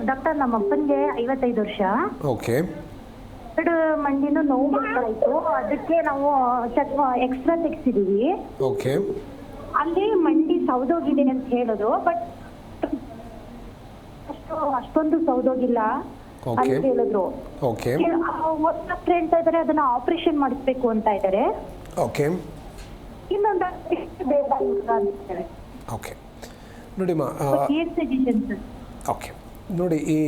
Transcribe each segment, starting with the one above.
Doctor, ನಮ್ಮ ಅಪ್ಪನಿಗೆ 55 ವರ್ಷ. ಓಕೆ. 2 ಮಂಡಿನೂ ನೋವು ಬರ್ತಾಯಿತ್ತು. ಅದಕ್ಕೆ ನಾವು ಎಕ್ಸ್ಟ್ರಾ ತೆಗ್ಸಿದೀವಿ. ಓಕೆ. ಅಲ್ಲಿ ಮಂಡಿ ಸೌದೋಗಿದೆ ಅಂತ ಹೇಳಿದ್ರು, ಬಟ್ ಅಷ್ಟೊಂದು ಸೌದೋಗಿಲ್ಲ ಅಂತ ಹೇಳಿದ್ರು. ಓಕೆ. ಡಾಕ್ಟರ್ ಹೇಳ್ತಾ ಇದಾರೆ ಅದನ್ನ ಆಪರೇಷನ್ ಮಾಡಿಸ್ಬೇಕು ಅಂತ ಇದ್ದಾರೆ. ಓಕೆ. ಇನ್ನೊಂದು ಬೇಡ ಅಂತಾರೆ. ಓಕೆ ನೋಡಿಮ್ಮ, ಓಕೆ ನೋಡಿ, ಈ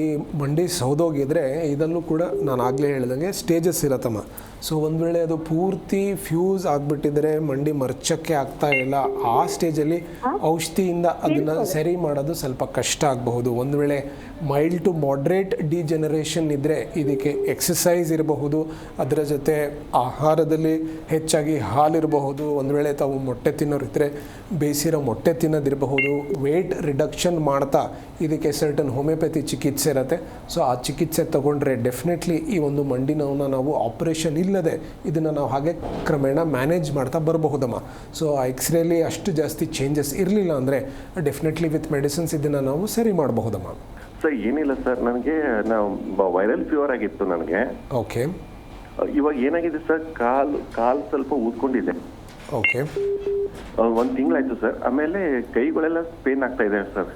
ಮಂಡಿ ಸೌದೋಗಿದ್ರೆ ಇದಲ್ಲೂ ಕೂಡ ನಾನು ಆಗಲೇ ಹೇಳ್ದಂಗೆ ಸ್ಟೇಜಸ್ ಇರತ್ತಮ್ಮ. ಸೊ ಒಂದು ವೇಳೆ ಅದು ಪೂರ್ತಿ ಫ್ಯೂಸ್ ಆಗಿಬಿಟ್ಟಿದ್ರೆ, ಮಂಡಿ ಮರ್ಚಕ್ಕೆ ಆಗ್ತಾ ಇಲ್ಲ, ಆ ಸ್ಟೇಜಲ್ಲಿ ಔಷಧಿಯಿಂದ ಅದನ್ನು ಸರಿ ಮಾಡೋದು ಸ್ವಲ್ಪ ಕಷ್ಟ ಆಗಬಹುದು. ಒಂದು ವೇಳೆ ಮೈಲ್ಡ್ ಟು ಮಾಡ್ರೇಟ್ ಡಿಜೆನರೇಷನ್ ಇದ್ದರೆ ಇದಕ್ಕೆ ಎಕ್ಸಸೈಸ್ ಇರಬಹುದು, ಅದರ ಜೊತೆ ಆಹಾರದಲ್ಲಿ ಹೆಚ್ಚಾಗಿ ಹಾಲಿರಬಹುದು. ಒಂದು ವೇಳೆ ತಾವು ಮೊಟ್ಟೆ ತಿನ್ನೋರಿದ್ದರೆ ಬೇಯಿಸಿರೋ ಮೊಟ್ಟೆ ತಿನ್ನೋದಿರಬಹುದು. ವೇಟ್ ರಿಡಕ್ಷನ್ ಮಾಡ್ತಾ ಇದಕ್ಕೆ ಸರ್ಟನ್ ಹೋಮಿಯೋಪತಿ ಚಿಕಿತ್ಸೆ ಇರುತ್ತೆ. ಸೊ ಆ ಚಿಕಿತ್ಸೆ ತಗೊಂಡ್ರೆ ಡೆಫಿನೆಟ್ಲಿ ಈ ಒಂದು ಮಂಡಿ ನೋವನ್ನ ನಾವು ಆಪರೇಷನ್ ಇಲ್ಲದೆ ಇದನ್ನು ನಾವು ಹಾಗೆ ಕ್ರಮೇಣ ಮ್ಯಾನೇಜ್ ಮಾಡ್ತಾ ಬರಬಹುದಮ್ಮ. ಸೊ ಆ ಎಕ್ಸ್ರೇಲಿ ಅಷ್ಟು ಜಾಸ್ತಿ ಚೇಂಜಸ್ ಇರಲಿಲ್ಲ ಅಂದರೆ ಡೆಫಿನೆಟ್ಲಿ ವಿತ್ ಮೆಡಿಸಿನ್ಸ್ ಇದನ್ನು ನಾವು ಸರಿ ಮಾಡಬಹುದಮ್ಮ. ಸರ್ ಏನಿಲ್ಲ ಸರ್, ನನಗೆ ವೈರಲ್ ಫೀವರ್ ಆಗಿತ್ತು ನನಗೆ. ಓಕೆ. ಇವಾಗ ಏನಾಗಿದೆ ಸರ್, ಕಾಲು ಸ್ವಲ್ಪ ಊದ್ಕೊಂಡಿದೆ. ಓಕೆ. 1 ತಿಂಗಳಾಯ್ತು ಸರ್. ಆಮೇಲೆ ಕೈಗಳೆಲ್ಲ ಪೇನ್ ಆಗ್ತಾ ಇದೆ ಸರ್.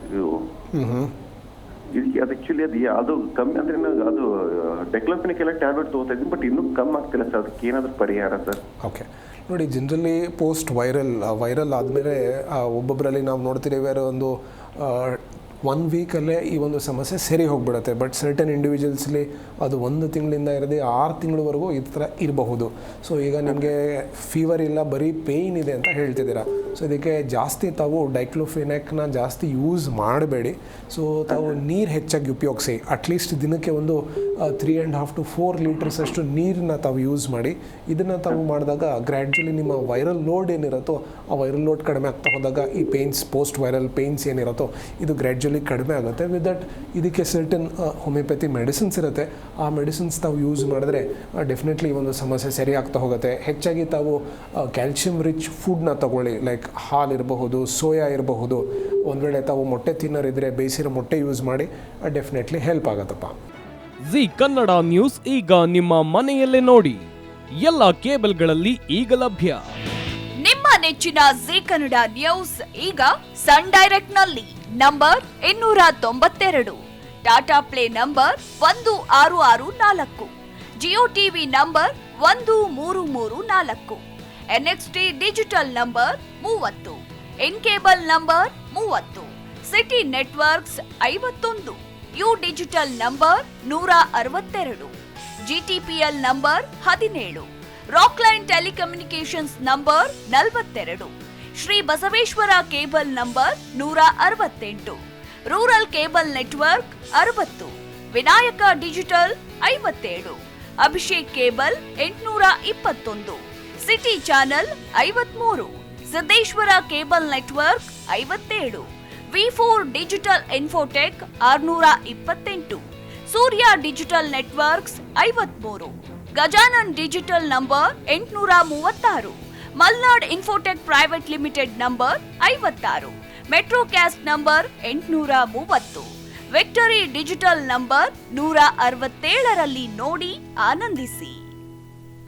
ಇದಕ್ಕೆ ಅದು ಆಕ್ಚುಲಿ ಅದು ಕಮ್ಮಿ ಅಂದ್ರೆ ಅದು ಡೆಕ್ಲೋಫೆನಿಕ್ ಎಲ್ಲ ಟ್ಯಾಬ್ಲೆಟ್ ತಗೋತಾ ಇದ್ದೀನಿ, ಬಟ್ ಇನ್ನೂ ಕಮ್ಮಿ ಆಗ್ತಿಲ್ಲ ಸರ್. ಅದಕ್ಕೆ ಏನಾದರೂ ಪರಿಹಾರ ಸರ್? ಓಕೆ ನೋಡಿ, ಜನರಲಿ ಪೋಸ್ಟ್ ವೈರಲ್ ಆದಮೇಲೆ ಒಬ್ಬೊಬ್ಬರಲ್ಲಿ ನಾವು ನೋಡ್ತಿದ್ದೇವೆ ಒಂದು 1 ವೀಕಲ್ಲೇ ಈ ಒಂದು ಸಮಸ್ಯೆ ಸರಿ ಹೋಗ್ಬಿಡುತ್ತೆ. ಬಟ್ ಸರ್ಟನ್ ಇಂಡಿವಿಜುವಲ್ಸ್ಲಿ ಅದು 1 ತಿಂಗಳಿಂದ ಇರದೆ 6 ತಿಂಗಳವರೆಗೂ ಈ ಥರ ಇರಬಹುದು. ಸೊ ಈಗ ನಿಮಗೆ ಫೀವರ್ ಇಲ್ಲ, ಬರೀ ಪೇಯ್ನ್ ಇದೆ ಅಂತ ಹೇಳ್ತಿದ್ದೀರಾ. ಸೊ ಇದಕ್ಕೆ ಜಾಸ್ತಿ ತಾವು ಡೈಕ್ಲೋಫೆನಾಕ್ನ ಜಾಸ್ತಿ ಯೂಸ್ ಮಾಡಬೇಡಿ. ಸೊ ತಾವು ನೀರು ಹೆಚ್ಚಾಗಿ ಉಪಯೋಗಿಸಿ. ಅಟ್ಲೀಸ್ಟ್ ದಿನಕ್ಕೆ ಒಂದು 3.5 to 4 ಲೀಟರ್ಸ್ ಅಷ್ಟು ನೀರನ್ನ ತಾವು ಯೂಸ್ ಮಾಡಿ. ಇದನ್ನು ತಾವು ಮಾಡಿದಾಗ ಗ್ರ್ಯಾಜುಲಿ ನಿಮ್ಮ ವೈರಲ್ ಲೋಡ್ ಏನಿರುತ್ತೋ ಆ ವೈರಲ್ ಲೋಡ್ ಕಡಿಮೆ ಆಗ್ತಾ ಹೋದಾಗ ಈ ಪೇಯ್ನ್ಸ್, ಪೋಸ್ಟ್ ವೈರಲ್ ಪೇಯ್ನ್ಸ್ ಏನಿರುತ್ತೋ ಇದು ಗ್ರ್ಯಾಜುಲಿ ಕಡಿಮೆ ಆಗುತ್ತೆ. ವಿತ್ ದಟ್ ಇದಕ್ಕೆ ಸರ್ಟನ್ ಹೋಮಿಯೋಪತಿ ಮೆಡಿಸಿನ್ಸ್ ಇರುತ್ತೆ. ಆ ಮೆಡಿಸಿನ್ಸ್ ತಾವು ಯೂಸ್ ಮಾಡಿದ್ರೆ ಡೆಫಿನೆಟ್ಲಿ ಈ ಒಂದು ಸಮಸ್ಯೆ ಸರಿ ಆಗ್ತಾ ಹೋಗುತ್ತೆ. ಹೆಚ್ಚಾಗಿ ತಾವು ಕ್ಯಾಲ್ಶಿಯಂ ರಿಚ್ ಫುಡ್ನ ತಗೊಳ್ಳಿ, ಲೈಕ್ ಹಾಲು ಇರಬಹುದು, ಸೋಯಾ ಇರಬಹುದು. ಒಂದು ವೇಳೆ ತಾವು ಮೊಟ್ಟೆ ತಿನ್ನೋರಿದ್ರೆ ಬೇಯಿಸಿರೋ ಮೊಟ್ಟೆ ಯೂಸ್ ಮಾಡಿ, ಡೆಫಿನೆಟ್ಲಿ ಹೆಲ್ಪ್ ಆಗುತ್ತಪ್ಪ. ಜಿ ಕನ್ನಡ ನ್ಯೂಸ್ ಈಗ ನಿಮ್ಮ ಮನೆಯಲ್ಲೇ ನೋಡಿ. ಎಲ್ಲ ಕೇಬಲ್ಗಳಲ್ಲಿ ಈಗ ಲಭ್ಯ. ನಿಮ್ಮ ನೆಚ್ಚಿನ ಜಿ ಕನ್ನಡ ನ್ಯೂಸ್ ಈಗ ಸನ್ ಡೈರೆಕ್ಟ್ ನಲ್ಲಿ number 292, Tata play number 1664, Jio TV number 1334, NXT digital number 30, N cable number 30, city networks 51, U digital number 162, GTPL number 17, Rockline telecommunications number 42, Shri Basaveshwara cable number 168, rural cable network 60, Vinayaka digital 57, Abhishek cable 821, city channel 53, Siddeshwara cable network 57, V4 digital Infotech 628, ಸೂರ್ಯ digital networks 53, Gajanan digital number 836, Malnad infotech private limited number 56, Metrocast number 830, victory digital number 167ರಲ್ಲಿ ನೋಡಿ ಆನಂದಿಸಿ.